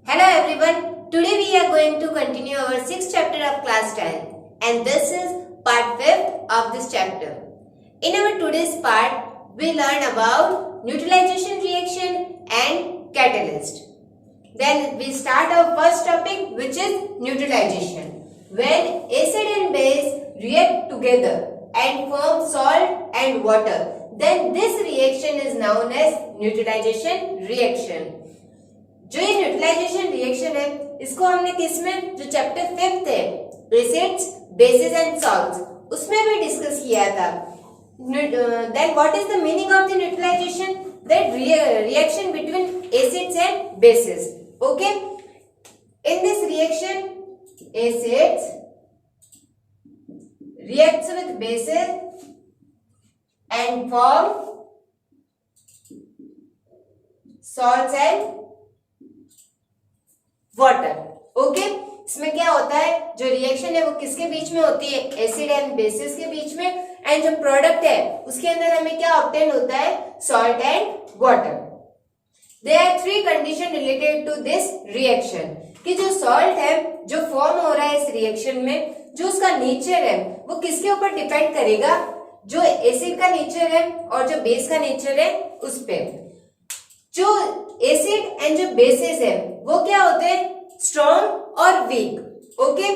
Hello everyone, today we are going to continue our 6th chapter of class 10 and this is part 5th of this chapter. In our today's part, we learn about neutralization reaction and catalyst. Then we start our first topic which is neutralization. When acid and base react together and form salt and water, then this reaction is known as neutralization reaction. जो ये neutralisation reaction है इसको हमने किसमें जो chapter 5th है acids bases and salts उसमें भी डिस्कस किया था. Then what is the meaning of the neutralization? That reaction between acids and basis. Okay, in this reaction acids reacts with bases and form salts and water. Okay, इसमें क्या होता है जो reaction है वो किसके बीच में होती है? एसिड एंड बेसिस के बीच में. एंड जो प्रोडक्ट है उसके अंदर हमें क्या ऑब्टेन होता है? Salt and water. There are 3 condition related to this reaction कि जो सॉल्ट है जो फॉर्म हो रहा है इस रिएक्शन में, जो उसका नेचर है वो किसके ऊपर डिपेंड करेगा? जो एसिड का नेचर है और जो बेस का नेचर है उस पे. जो एसिड एंड जो बेसिस है वो क्या होते हैं? स्ट्रॉन्ग और weak. Okay,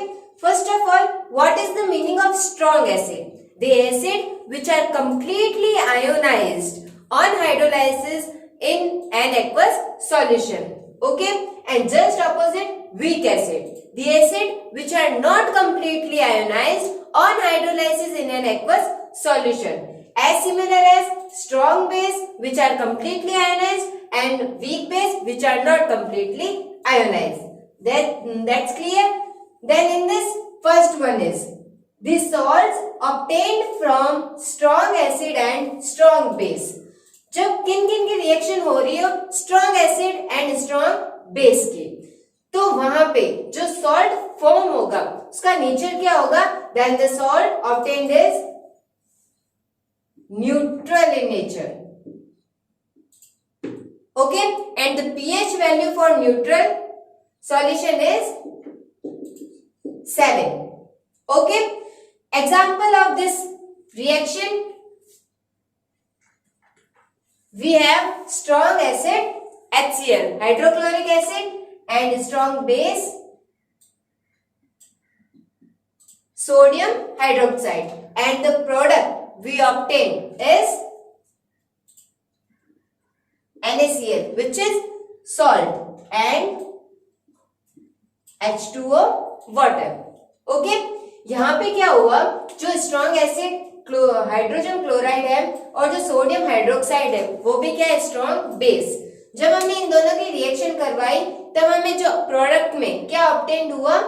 first of all what is the meaning of strong acid? The acid which are completely ionized on hydrolysis in an aqueous solution. Okay, and just opposite weak acid, the acid which are not completely ionized on hydrolysis in an aqueous solution, as similar as strong base which are completely ionized and weak base which are not completely ionized. That's clear. Then in this first one is the salts obtained from strong acid and strong base. जब किन किन की reaction हो रही हो strong acid and strong base की, तो वहां पे जो सॉल्ट फॉर्म होगा उसका नेचर क्या होगा? Then the salt obtained is neutral in nature. Okay, and the pH value for neutral solution is 7. Okay, example of this reaction, we have strong acid HCl, hydrochloric acid, and strong base sodium hydroxide, and the product we obtain is NaCl which is salt and H2O water. Okay, यहाँ पे क्या हुआ? जो strong acid hydrogen chloride है और जो sodium hydroxide है वो भी क्या है? Strong base. जब हमने इन दोनों की रिएक्शन करवाई तब हमें जो प्रोडक्ट में क्या ऑब्टेन हुआ?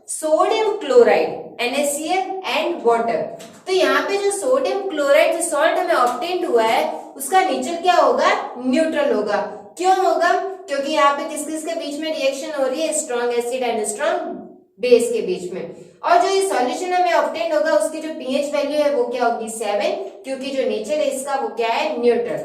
Sodium chloride NaCl and water. तो यहाँ पे जो सोडियम क्लोराइड जो सॉल्ट हमें ऑब्टेन हुआ है उसका नेचर क्या होगा? न्यूट्रल होगा. क्यों होगा? क्योंकि यहाँ पे किस किस के बीच में रिएक्शन हो रही है? Strong acid and strong base के बीच में. और जो ये सॉल्यूशन हमें ऑब्टेन होगा उसकी जो पीएच वैल्यू है वो क्या होगी? 7, क्योंकि जो नेचर है इसका वो क्या है? न्यूट्रल.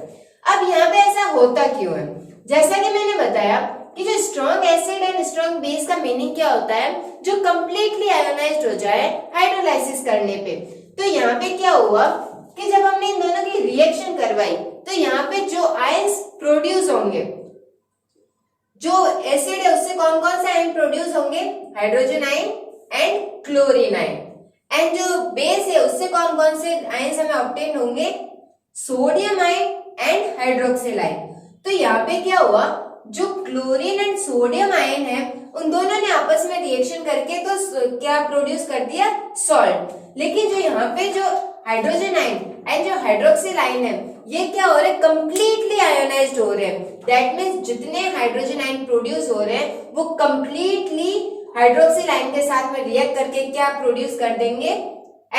अब यहाँ पे ऐसा होता क्यों है? जैसा कि मैंने बताया कि जो strong acid and strong base का मीनिंग क्या होता है? जो कंप्लीटली आयोनाइज्ड हो जाए हाइड्रोलाइसिस करने पे. तो यहाँ पे क्या हुआ कि जब हमने इन दोनों की रिएक्शन करवाई तो यहाँ पे जो आयंस प्रोड्यूस होंगे, जो एसिड है उससे कौन कौन से आयन प्रोड्यूस होंगे? Hydrogen ion and chlorine ion. And जो बेस है उससे कौन कौन से आयंस हमें ऑब्टेन होंगे? Sodium ion and hydroxyl ion. तो यहाँ पे क्या हुआ? जो क्लोरीन एंड सोडियम आयन है उन दोनों ने आपस में रिएक्शन करके तो क्या प्रोड्यूस कर दिया? सॉल्ट. लेकिन जो यहाँ पे जो हाइड्रोजन आयन एंड जो हाइड्रोक्सिल आयन है ये क्या हो रहे हैं? कंप्लीटली आयोनाइज्ड हो रहे हैं. दैट मीन्स जितने हाइड्रोजन आयन प्रोड्यूस हो रहे हैं वो कंप्लीटली हाइड्रोक्सिल आयन के साथ में रिएक्ट करके क्या प्रोड्यूस कर देंगे?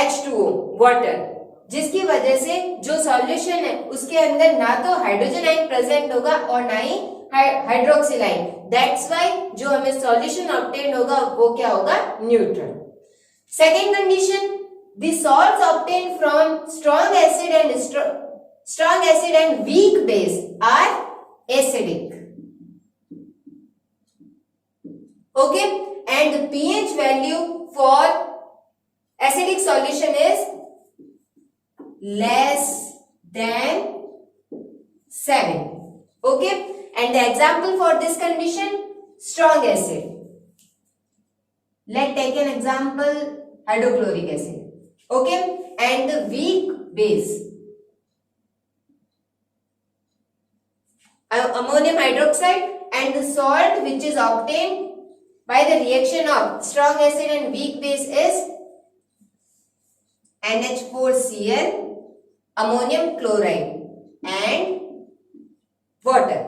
H2O water. जिसकी वजह से जो सॉल्यूशन है उसके अंदर ना तो हाइड्रोजन आयन प्रेजेंट होगा और ना ही हाइड्रोक्सिल आयन. दैट्स व्हाई जो हमें सॉल्यूशन ऑब्टेन होगा वो क्या होगा? Neutral. Second condition, the salts obtain from strong acid and weak base are acidic. Okay, and the pH value for acidic solution is less than 7. Okay, and the example for this condition, strong acid. Let's take an example, hydrochloric acid. Okay, and the weak base, ammonium hydroxide, and the salt which is obtained by the reaction of strong acid and weak base is NH4Cl, ammonium chloride and water.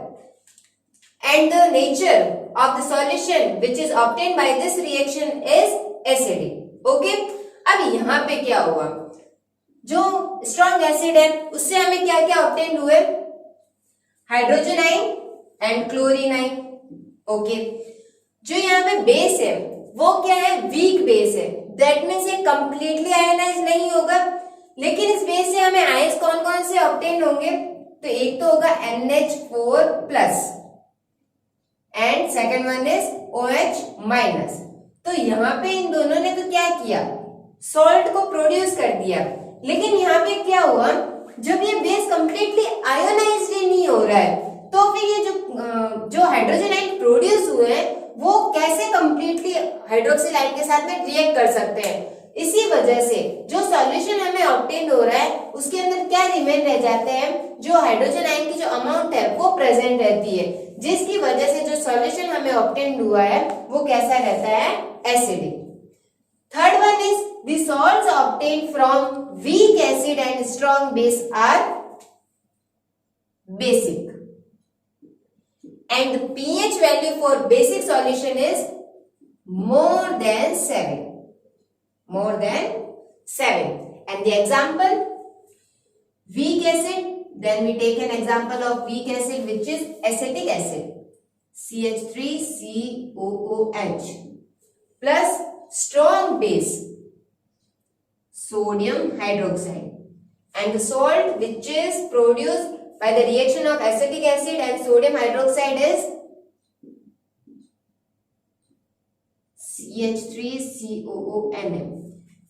And the nature of the solution which is obtained by this reaction is acidic. Okay, अब यहाँ पे क्या हुआ, जो strong acid है उससे हमें क्या क्या ऑब्टेन हुए, hydrogen ion and chlorine ion. Okay, जो यहाँ पे बेस है वो क्या है, वीक बेस है. दैट मीन्स ये कंप्लीटली आयनाइज नहीं होगा, लेकिन इस बेस से हमें आयंस कौन कौन से ऑब्टेन होंगे, तो एक तो होगा NH4 plus and second one is OH minus. तो यहाँ पे इन दोनों ने तो क्या किया, सॉल्ट को प्रोड्यूस कर दिया. लेकिन यहाँ पे क्या हुआ, जब ये बेस कंप्लीटली आयोनाइज्ड नहीं हो रहा है, तो फिर ये जो हाइड्रोजन आयन प्रोड्यूस हुए हैं वो कैसे कंप्लीटली हाइड्रोक्सिल आयन के साथ में रिएक्ट कर सकते हैं. इसी वजह से जो सॉल्यूशन हमें ऑब्टेन हो रहा है उसके अंदर क्या रिमेन रह जाते हैं, जो हाइड्रोजन आयन की जो अमाउंट है वो प्रेजेंट रहती है, जिसकी वजह से जो सॉल्यूशन हमें ऑब्टेन हुआ है वो कैसा रहता है, acidic. Third one is the salts obtained from weak acid and strong base are basic, and the pH value for basic solution is more than 7. More than 7. And the example, weak acid, then we take an example of weak acid which is acetic acid, CH3COOH, plus strong base, sodium hydroxide, and the salt which is produced by the reaction of acetic acid and sodium hydroxide is CH3COONM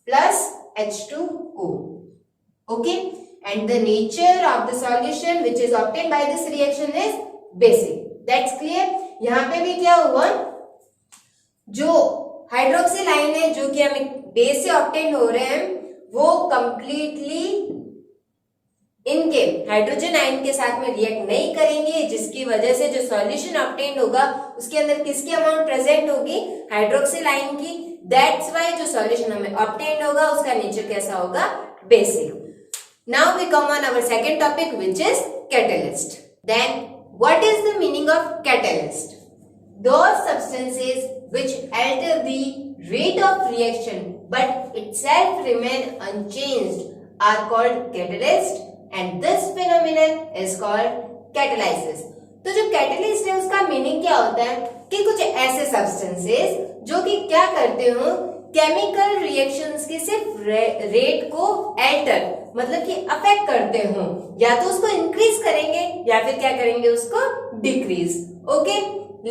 plus H2O. Okay, and the nature of the solution which is obtained by this reaction is basic. That's clear. यहाँ पे भी क्या हुआ, जो hydroxyl ion है जो कि हमें बेस से ऑब्टेन हो रहे हैं वो कंप्लीटली इनके हाइड्रोजन आयन के साथ में रिएक्ट नहीं करेंगे, जिसकी वजह से जो सॉल्यूशन ऑब्टेन होगा उसके अंदर किसकी अमाउंट प्रेजेंट होगी, हाइड्रोक्सिल आयन की. दैट्स व्हाई जो सॉल्यूशन हमें ऑब्टेन होगा उसका नेचर कैसा होगा, basic. Now we come on our second topic which is catalyst. Then what is the meaning of catalyst? Those substances which alter the rate of reaction but itself remain unchanged are called catalyst, and this phenomenon is called catalysis. तो जो catalyst है उसका meaning क्या होता है कि कुछ ऐसे सब्सटेंसेस जो कि क्या करते हो, केमिकल रिएक्शंस के सिर्फ रेट को एल्टर मतलब कि अफेक्ट करते हो, या तो उसको इंक्रीज करेंगे या फिर क्या करेंगे, उसको डिक्रीज. ओके,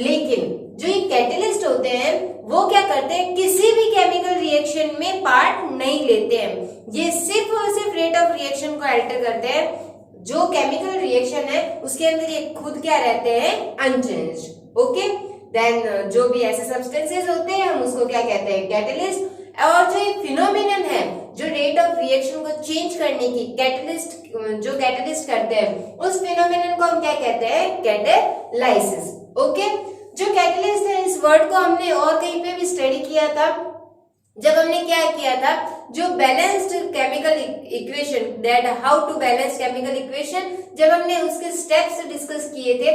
लेकिन जो ये कैटलिस्ट होते हैं वो क्या करते हैं, किसी भी केमिकल रिएक्शन में पार्ट नहीं लेते हैं. ये सिर्फ और सिर्फ रेट ऑफ रिएक्शन को अल्टर करते हैं. जो केमिकल रिएक्शन है उसके अंदर ये खुद क्या रहते हैं, अनचेंज्ड. ओके, देन जो भी ऐसे सब्सटेंसेस होते हैं हम उसको क्या कहते हैं, कैटलिस्ट. और जो ये फिनोमिनन है जो रेट ऑफ रिएक्शन को चेंज करने की जो कैटलिस्ट करते हैं उस फिनोमिनन को हम क्या कहते हैं, कैटालाइसिस. ओके, जो कैटलिस्ट है इस वर्ड को हमने और कहीं पे भी स्टडी किया था जब हमने क्या किया था, जो balanced chemical equation, that how to balance chemical equation, जब हमने उसके स्टेप्स डिस्कस किए थे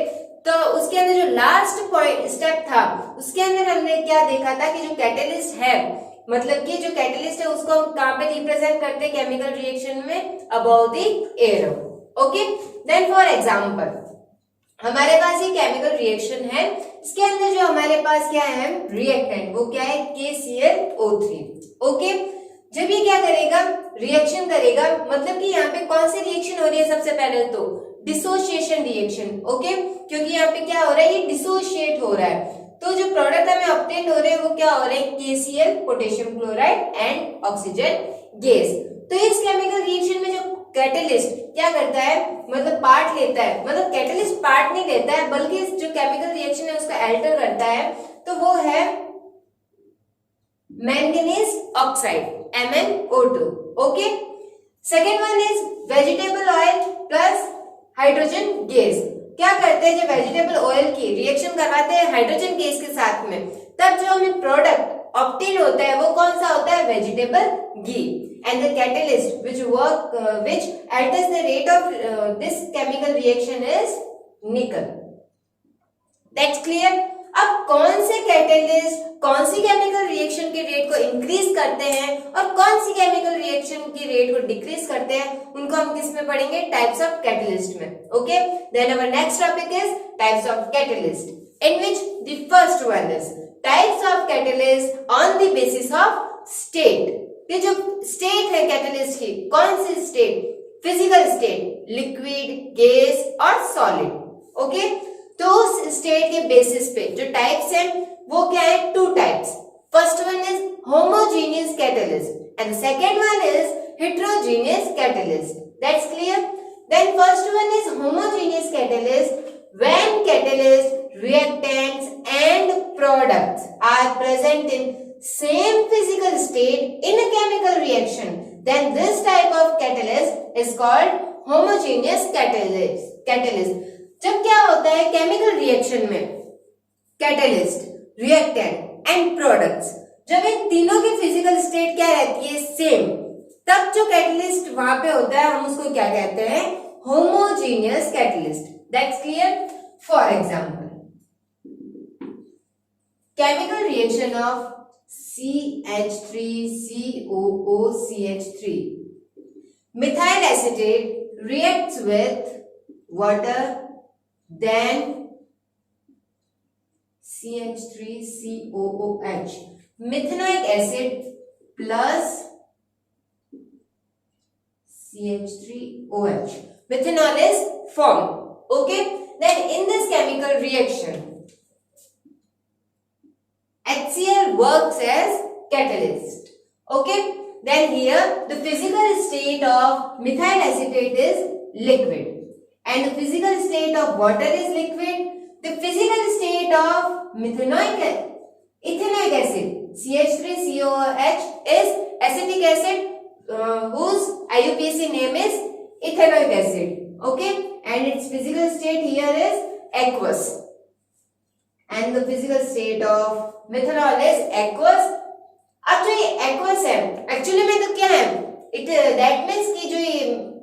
तो उसके अंदर जो लास्ट पॉइंट स्टेप था उसके अंदर हमने क्या देखा था कि जो कैटलिस्ट है मतलब कि जो कैटलिस्ट है उसको हम कहाँ पे रिप्रेजेंट करते हैं, केमिकल रिएक्शन में above the arrow. Okay, then for example हमारे पास ये केमिकल रिएक्शन है, इसके अंदर जो हमारे पास क्या है रिएक्टेंट, वो क्या है KClO3. ओके, जब ये क्या करेगा, रिएक्शन करेगा, मतलब कि यहाँ पे कौन सी रिएक्शन हो रही है, सबसे पहले तो डिसोसिएशन रिएक्शन. ओके, क्योंकि यहाँ पे क्या हो रहा है, ये डिसोशिएट हो रहा है. तो जो प्रोडक्ट हमें ऑब्टेन हो रहे हैं वो क्या हो रहे हैं, KCl potassium chloride and oxygen gas. तो इस केमिकल रिएक्शन में जो कैटलिस्ट क्या करता है, मतलब पार्ट लेता है, मतलब कैटलिस्ट पार्ट नहीं लेता है बल्कि जो केमिकल रिएक्शन है उसका अल्टर करता है, तो वो है manganese oxide MnO2। Okay, second one is vegetable oil plus hydrogen gas. क्या करते हैं, जो वेजिटेबल ऑयल की रिएक्शन करवाते हैं हाइड्रोजन गैस के साथ में, तब जो हमें प्रोडक्ट ऑब्टेन होता है वो कौन सा होता है, vegetable ghee. And the catalyst which alters the rate of this chemical reaction is nickel. That's clear? अब कौन से कैटलिस्ट कौन सी केमिकल रिएक्शन के रेट को इंक्रीज करते हैं और कौन सी केमिकल रिएक्शन की रेट को डिक्रीज करते हैं, उनको हम किस में पढ़ेंगे, टाइप्स ऑफ कैटलिस्ट में। Okay, then our next topic is types of catalyst, in which the first one is types of catalyst on the basis of state. ये जो स्टेट है कैटलिस्ट की, कौन सी state, physical state, liquid, gas और solid. Okay, तो उस state के बेसिस पे जो टाइप्स हैं वो क्या है, two types. First one is homogeneous catalyst and the second one is heterogeneous catalyst. That's clear? Then first one is homogeneous catalyst. When catalyst, reactants and products are present in same physical state in a chemical reaction, then this type of catalyst is called homogeneous catalyst. जब क्या होता है chemical reaction में, catalyst, reactant and products, जब इन तीनों की physical state क्या रहती है, सेम, तब जो कैटलिस्ट वहां पे होता है हम उसको क्या कहते हैं, homogeneous catalyst. That's clear? For example, chemical reaction of CH3COOCH3, methyl acetate reacts with water, then CH3COOH, methanoic acid plus CH3OH, methanol is formed. Okay, then in this chemical reaction HCl works as catalyst. Okay, then here the physical state of methyl acetate is liquid and the physical state of water is liquid. The physical state of ethanoic acid CH3COOH is acetic acid whose IUPAC name is ethanoic acid. Okay, and its physical state here is aqueous and the physical state of methanol is aqueous. अब जो ये aqueous है actually में तो क्या है, that means कि जो ये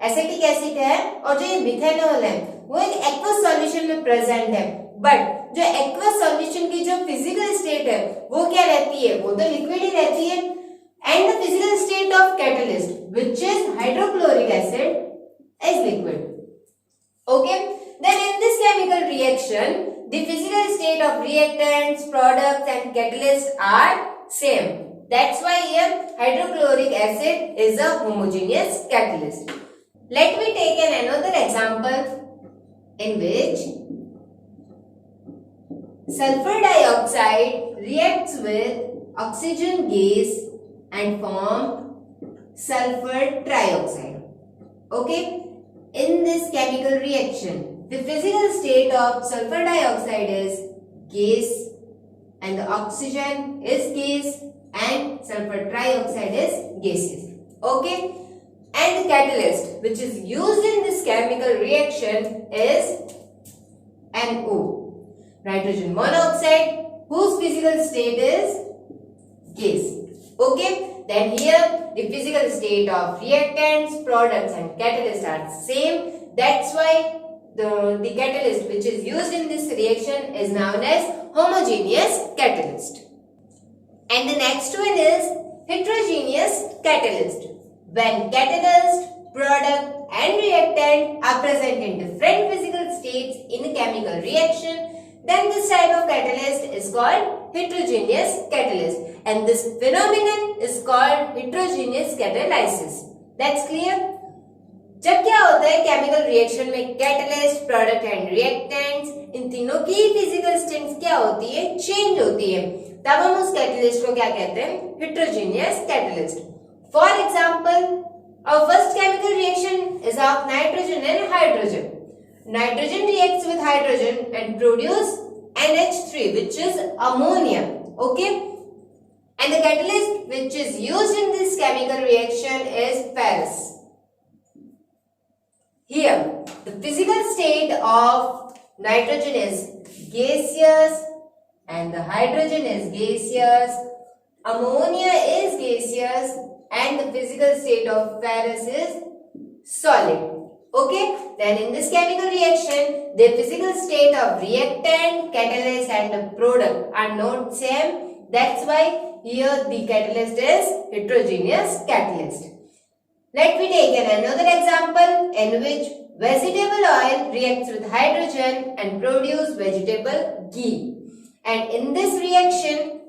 एसिटिक एसिड है और जो ये मिथेनॉल है वो एक एक्वस सॉल्यूशन में प्रेजेंट है, बट जो एक्वस सॉल्यूशन की जो फिजिकल स्टेट है वो क्या रहती है, वो तो लिक्विड ही रहती है। And the physical state of catalyst which is hydrochloric acid is liquid. Okay, then in this chemical reaction the physical state of reactants, products and catalyst are same. That's why here hydrochloric acid is a homogeneous catalyst. Let me take another example in which sulfur dioxide reacts with oxygen gas and form sulfur trioxide. Okay, in this chemical reaction the physical state of sulfur dioxide is gas and the oxygen is gas and sulfur trioxide is gaseous. Okay, and the catalyst which is used in this chemical reaction is NO, nitrogen monoxide, whose physical state is gas. Okay, then here the physical state of reactants, products and catalysts are same. That's why the catalyst which is used in this reaction is known as homogeneous catalyst. And the next one is heterogeneous catalyst. When catalyst, product and reactant are present in different physical states in a chemical reaction, then this type of catalyst is called heterogeneous catalyst, and this phenomenon is called heterogeneous catalysis. That's clear? जब क्या होता है chemical reaction में catalyst, product and reactants, इन तीनों की physical states क्या होती है, चेंज होती है, तब हम उस कैटलिस्ट को क्या कहते हैं, heterogeneous catalyst. For example, our first chemical reaction is of nitrogen and hydrogen. Nitrogen reacts with hydrogen and produce NH3, which is ammonia. Okay, and the catalyst which is used in this chemical reaction is ferrous. Here, the physical state of nitrogen is gaseous and the hydrogen is gaseous, ammonia is gaseous, and the physical state of ferrous is solid. Okay, then in this chemical reaction, the physical state of reactant, catalyst and the product are not same. That's why here the catalyst is heterogeneous catalyst. Let me take another example in which vegetable oil reacts with hydrogen and produce vegetable ghee. And in this reaction,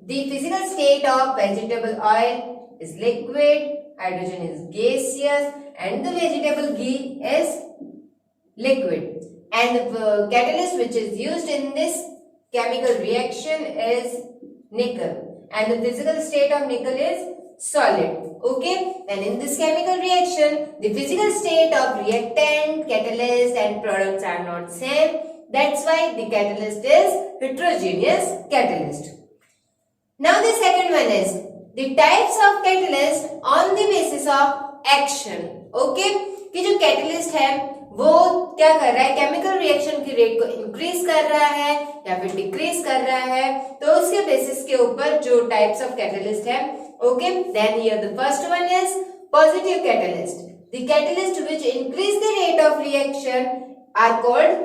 the physical state of vegetable oil is liquid, hydrogen is gaseous, and the vegetable ghee is liquid. And the catalyst which is used in this chemical reaction is nickel, and the physical state of nickel is solid. Okay, and in this chemical reaction, the physical state of reactant, catalyst, and products are not same. That's why the catalyst is heterogeneous catalyst. Now the second one is the types of catalyst on the basis of action. Okay, कि जो catalyst है वो क्या कर रहा है, chemical reaction की rate को इंक्रीज कर रहा है या फिर डिक्रीज कर रहा है, तो उसके बेसिस के ऊपर जो टाइप्स ऑफ कैटलिस्ट है. Okay, then here the first one is positive catalyst. The catalyst which increase the rate of reaction are called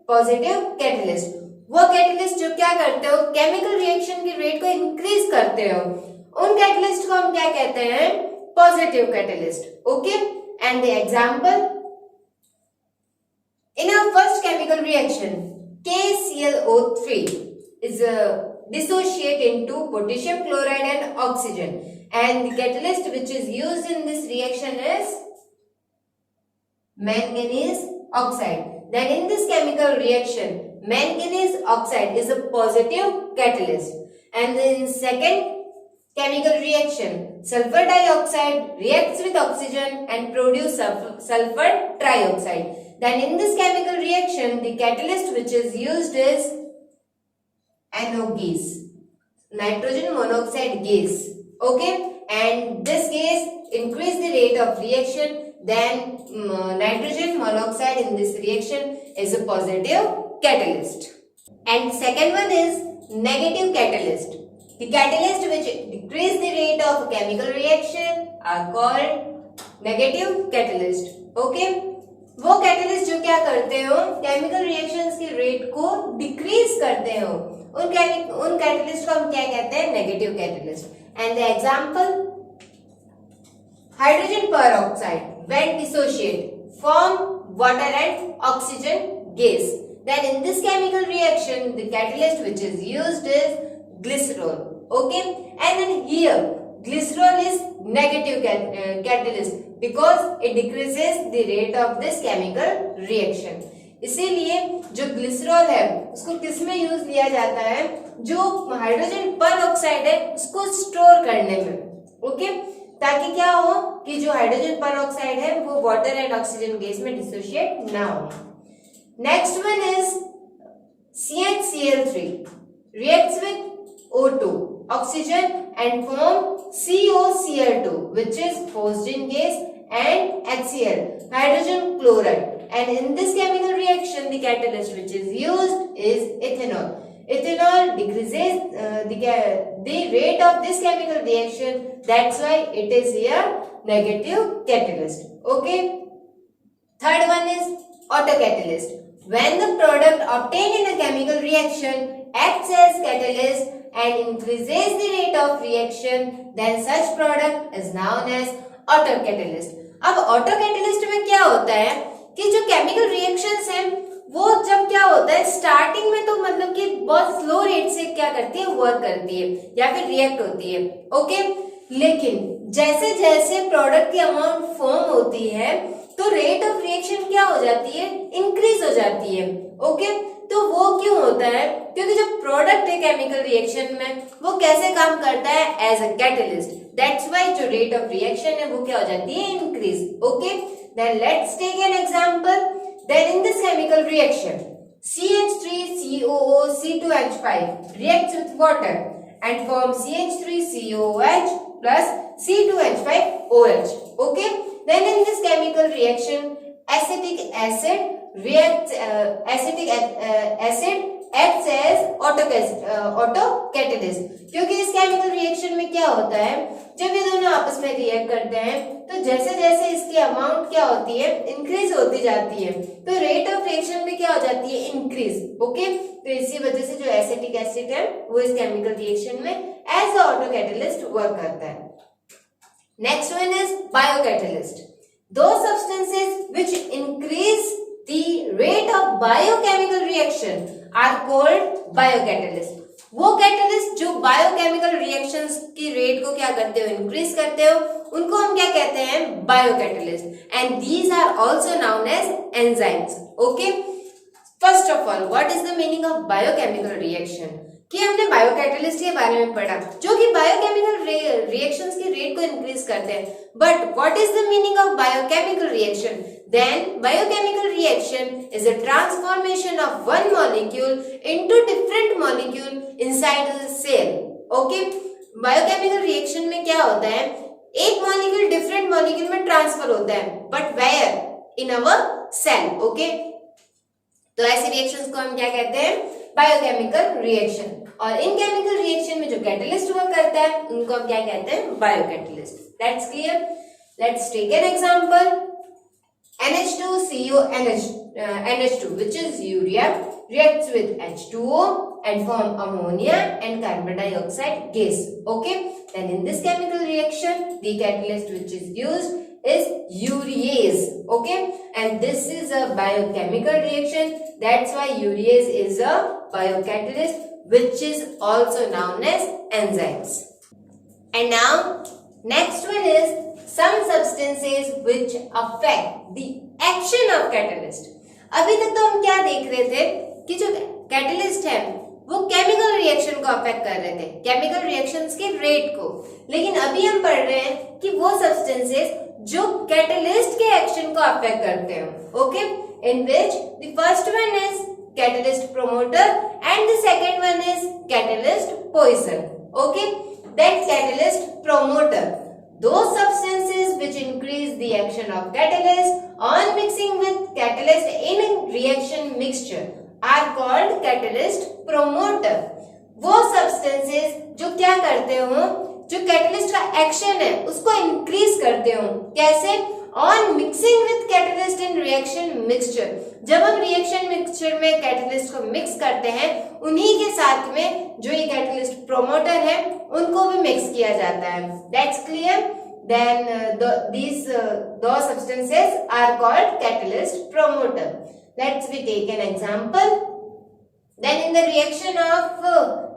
positive catalyst. वो कैटलिस्ट जो क्या करते हो, केमिकल रिएक्शन की रेट को इंक्रीज करते हो, उन कैटलिस्ट को हम क्या कहते हैं, positive catalyst. Okay, and the example, in our first chemical reaction, KClO3 is dissociate into potassium chloride and oxygen, and the catalyst which is used in this reaction is manganese oxide. Then in this chemical reaction, manganese oxide is a positive catalyst, and in second chemical reaction, sulfur dioxide reacts with oxygen and produce sulfur trioxide. Then in this chemical reaction, the catalyst which is used is NO gas, nitrogen monoxide gas. Okay, and this gas increase the rate of reaction. Then nitrogen monoxide in this reaction is a positive catalyst. And second one is negative catalyst. The catalyst which decrease the rate of chemical reaction are called negative catalyst. Okay, वो catalyst जो क्या करते हो, chemical reactions की rate को decrease करते हो, उन कैटलिस्ट को हम क्या कहते हैं, negative catalyst. And the example, hydrogen peroxide when dissociate form water and oxygen gas. Then in this chemical reaction the catalyst which is used is glycerol. Okay, and then here glycerol is negative catalyst because it decreases the rate of this chemical reaction. इसीलिए जो glycerol है उसको किस में use लिया जाता है, जो हाइड्रोजन पेरोक्साइड है उसको स्टोर करने में. ओके, ताकि क्या हो कि जो हाइड्रोजन पेरोक्साइड है वो वाटर एंड ऑक्सीजन गैस में डिसोशिएट ना हो. Next one is CnCl3 reacts with O2 oxygen and form COCl2, which is hydrogen gas, and HCl, hydrogen chloride. And in this chemical reaction, the catalyst which is used is ethanol. Ethanol decreases the rate of this chemical reaction. That's why it is here negative catalyst. Okay. Third one is autocatalyst. When the product obtained in a chemical reaction acts as catalyst and increases the rate of reaction, then such product is known as autocatalyst. अब autocatalyst में क्या होता है कि जो chemical reactions हैं वो जब क्या होता है, स्टार्टिंग में तो मतलब कि बहुत स्लो रेट से क्या करती है, वर्क करती है या फिर रिएक्ट होती है. ओके, लेकिन जैसे जैसे प्रोडक्ट की अमाउंट फॉर्म होती है तो रेट ऑफ रिएक्शन क्या हो जाती है, इंक्रीज हो जाती है। ओके, तो वो क्यों होता है, क्योंकि जो प्रोडक्ट है केमिकल रिएक्शन में वो कैसे काम करता है, as a catalyst, that's why जो रेट ऑफ रिएक्शन है वो क्या हो जाती है, increase. Okay, then let's take an example, then in this chemical reaction CH3COO C2H5 reacts with water and forms CH3COOH plus C2H5OH. Okay, then in this chemical reaction acetic acid reacts acid acts as auto catalyst। क्योंकि इस chemical reaction में क्या होता है, जब ये दोनों आपस में रिएक्ट करते हैं तो जैसे जैसे इसकी अमाउंट क्या होती है, इंक्रीज होती जाती है, तो रेट ऑफ रिएक्शन में क्या हो जाती है, इंक्रीज। ओके, तो इसी वजह से जो एसिटिक एसिड है वो इस केमिकल रिएक्शन में as a auto catalyst work करता है। Next one is biocatalyst. Those substances which increase the rate of biochemical reaction are called biocatalyst। वो कैटलिस्ट जो बायोकेमिकल रिएक्शंस की रेट को क्या करते हो, इंक्रीज करते हो, उनको हम क्या कहते हैं, biocatalyst. And these are also known as enzymes. Okay, first of all what is the meaning of biochemical reaction, कि हमने बायोकैटलिस्ट के बारे में पढ़ा जो कि बायोकेमिकल रिएक्शंस की रेट को इंक्रीज करते हैं। But what is the meaning of biochemical reaction, then biochemical reaction is a transformation of one molecule into different molecule inside the cell। okay, biochemical reaction में क्या होता है, एक molecule different molecule में transfer होता है, but where, in our cell। okay, तो ऐसे रिएक्शंस को हम क्या कहते हैं, बायोकेमिकल रिएक्शन। और इन केमिकल रिएक्शन में जो कैटलिस्ट वर्क करता है उनको हम क्या कहते हैं, biocatalyst. That's clear. Let's take an example, NH2CO NH2 which is urea reacts with H2O and form ammonia and carbon dioxide gas। okay, then in this chemical reaction the catalyst which is used is urease। okay, and this is a biochemical reaction, that's why urease is a biocatalyst which is also known as enzymes। and now next one is some substances which affect the action of catalyst। अभी तक तो हम क्या देख रहे थे कि जो कैटलिस्ट है वो केमिकल रिएक्शन को अफेक्ट कर रहे थे, केमिकल रिएक्शंस के रेट को, लेकिन अभी हम पढ़ रहे हैं कि वो सब्सटेंसेस जो कैटलिस्ट के एक्शन को अफेक्ट करते हैं। Okay, in which the first one is catalyst promoter and the second one is catalyst poison. Okay, that catalyst promoter, those substances which increase the action of catalyst on mixing with catalyst in a reaction mixture are called catalyst promoter। वो substances जो क्या करते हो, जो catalyst का action है उसको increase करते हो, कैसे, on mixing with catalyst in reaction mixture। जब हम reaction mixture में catalyst को mix करते हैं उन्हीं के साथ में जो ये catalyst promoter है उनको भी mix किया जाता है। That's clear। Then those substances are called catalyst promoter। Let's we take an example। Then in the reaction of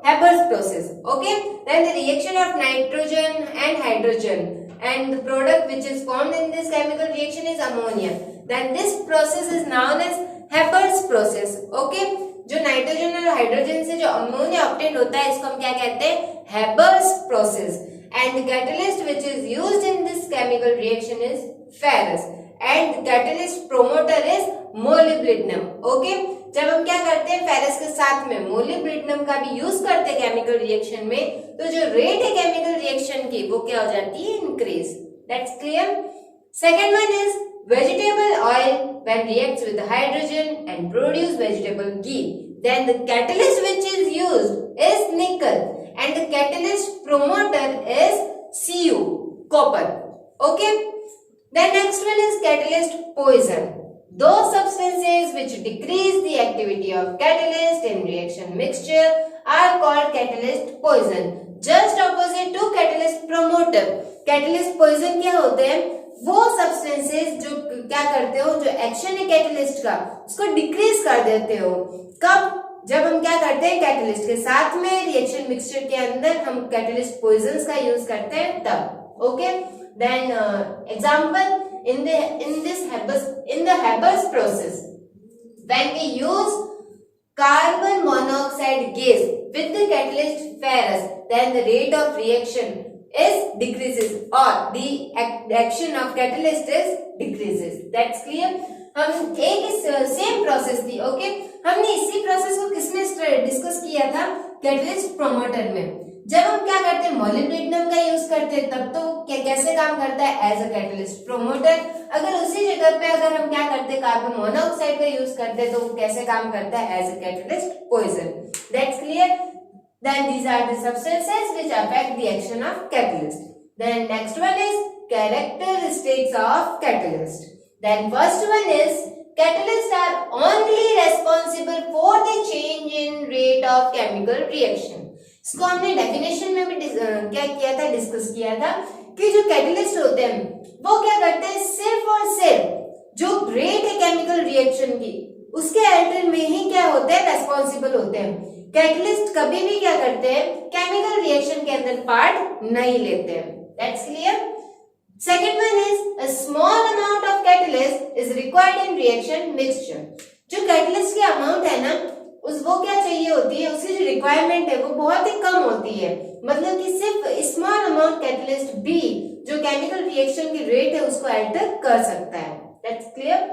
Haber's process, okay, then the reaction of nitrogen and hydrogen and the product which is formed in this chemical reaction is ammonia, then this process is known as Haber's process। okay, जो nitrogen और hydrogen से जो ammonia obtain होता है इसको हम क्या कहते हैं, Haber's process। and the catalyst which is used in this chemical reaction is ferrous and the catalyst promoter is molybdenum। okay, जब हम क्या करते हैं, फेरस के साथ में मोलिब्डेनम का भी यूज करते हैं केमिकल रिएक्शन में, तो जो रेट है केमिकल रिएक्शन की वो क्या हो जाती है, increase. That's clear. Second one is vegetable oil when reacts with hydrogen and produce vegetable ghee, then the catalyst which is used is nickel and the catalyst promoter is Cu, copper। okay, then next one is catalyst poison, those substances which decrease the activity of catalyst in reaction mixture are called catalyst poison, just opposite to catalyst promoter। catalyst poison क्या होते हैं, वो substances जो क्या करते हो, जो action है कैटलिस्ट का उसको डिक्रीज कर देते हो। कब, जब हम क्या करते हैं, कैटलिस्ट के साथ में रिएक्शन मिक्सचर के अंदर हम कैटलिस्ट पॉइजन्स का यूज करते हैं तब। Okay, then example in the Haber's process. When we use carbon monoxide gas with the catalyst ferrous, then the rate of reaction is decreases or the action of catalyst is decreases. That's clear. हम एक same process थी, okay हमने इसी process को किसमें discuss किया था, catalyst promoter में। जब हम क्या करते हैं मोलिब्डेनम का यूज करते हैं तब तो कैसे काम करता है, एज अ कैटलिस्ट प्रोमोटर। अगर उसी जगह पे अगर हम क्या करते हैं कार्बन मोनोऑक्साइड का यूज करते हैं तो वो कैसे काम करता है, as a catalyst poison. That's clear. Then these are the substances which affect the action of catalyst. Then next one is characteristics of catalyst. Then first one is catalysts are only responsible for the change in rate of chemical reaction. इसको हमने definition में भी क्या किया था, discuss किया था कि जो कैटलिस्ट होते हैं वो क्या करते हैं, सिर्फ और सिर्फ जो रेट है केमिकल रिएक्शन की उसके अल्टर में ही क्या होते हैं, रेस्पॉन्सिबल होते हैं। कैटलिस्ट कभी भी क्या करते हैं, केमिकल रिएक्शन के अंदर पार्ट नहीं लेते हैं। That's clear. Second one is a small amount of catalyst is required in reaction mixture. जो कैटलिस्ट की अमाउंट है ना वो क्या चाहिए होती है, उसकी जो रिक्वायरमेंट है वो बहुत ही कम होती है। मतलब कि सिर्फ स्मॉल अमाउंट कैटलिस्ट भी जो केमिकल रिएक्शन की रेट है उसको अल्टर कर सकता है। That's clear.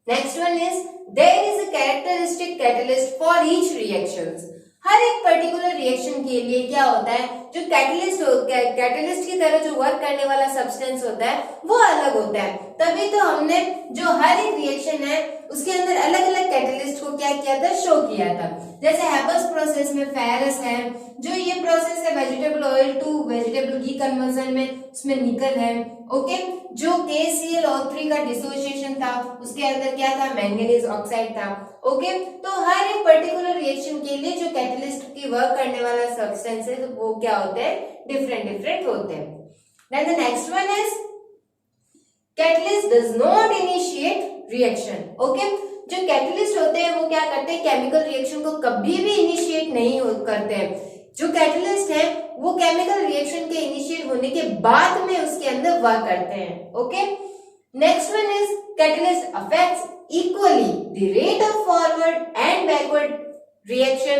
Next one is there is a characteristic catalyst for each reactions. हर एक पर्टिकुलर रिएक्शन के लिए क्या होता है, जो कैटलिस्ट की तरह जो वर्क करने वाला सब्सटेंस होता है वो अलग होता है। तभी तो हमने जो हर एक रिएक्शन है उसके अंदर अलग अलग कैटलिस्ट को क्या किया था, शो किया था। जैसे हैबर्स प्रोसेस में फेरस है, जो ये प्रोसेस है vegetable oil to vegetable ghee conversion में, उसमें निकल है। ओके, जो KClO3 का डिसोसिएशन था उसके अंदर क्या था, मैंगनीज ऑक्साइड था। ओके, तो हर एक पर्टिकुलर रिएक्शन के लिए जो कैटलिस्ट की वर्क करने वाला सब्सटेंस है तो वो क्या होते हैं, डिफरेंट होते हैं। Then the next one is catalyst does not initiate reaction. Okay, जो कैटलिस्ट होते हैं वो क्या करते हैं, केमिकल रिएक्शन को कभी भी इनिशिएट नहीं करते हैं। जो कैटलिस्ट है वो केमिकल रिएक्शन के इनिशिएट होने के बाद में उसके अंदर वर्क करते हैं। Okay, next one is catalyst affects equally the rate of forward and backward reaction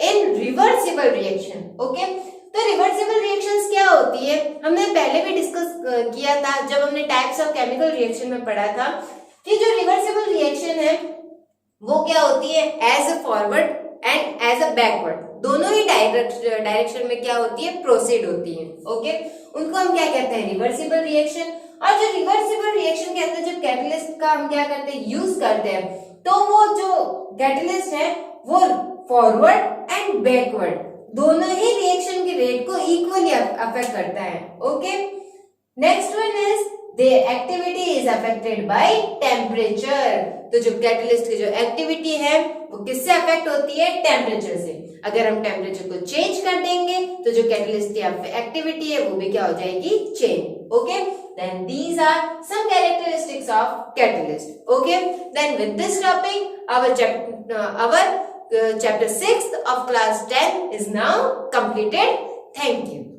in reversible reaction. Okay, तो रिवर्सिबल रिएक्शंस क्या होती है, हमने पहले भी डिस्कस किया था जब हमने टाइप्स ऑफ केमिकल रिएक्शन में पढ़ा था कि जो रिवर्सिबल रिएक्शन है वो क्या होती है, as a forward and as a backward, दोनों ही डायरेक्शन में क्या होती है, प्रोसीड होती है। ओके, उनको हम क्या कहते हैं, रिवर्सिबल रिएक्शन। और जो रिवर्सिबल रिएक्शन के अंदर जब कैटलिस्ट का हम क्या करते हैं, यूज करते हैं, तो वो जो कैटलिस्ट है वो फॉरवर्ड एंड बैकवर्ड दोनों ही रिएक्शन की रेट को इक्वली अफेक्ट करता है। Okay, next one is the activity is affected by temperature. तो जो कैटलिस्ट की जो एक्टिविटी है वो किससे अफेक्ट होती है, टेम्परेचर से। अगर हम टेम्परेचर को चेंज कर देंगे तो जो कैटलिस्ट की एक्टिविटी है वो भी क्या हो जाएगी, change. Okay, then these are some characteristics of catalyst. Okay, then with this topic our chapter 6 of class 10 is now completed. Thank you.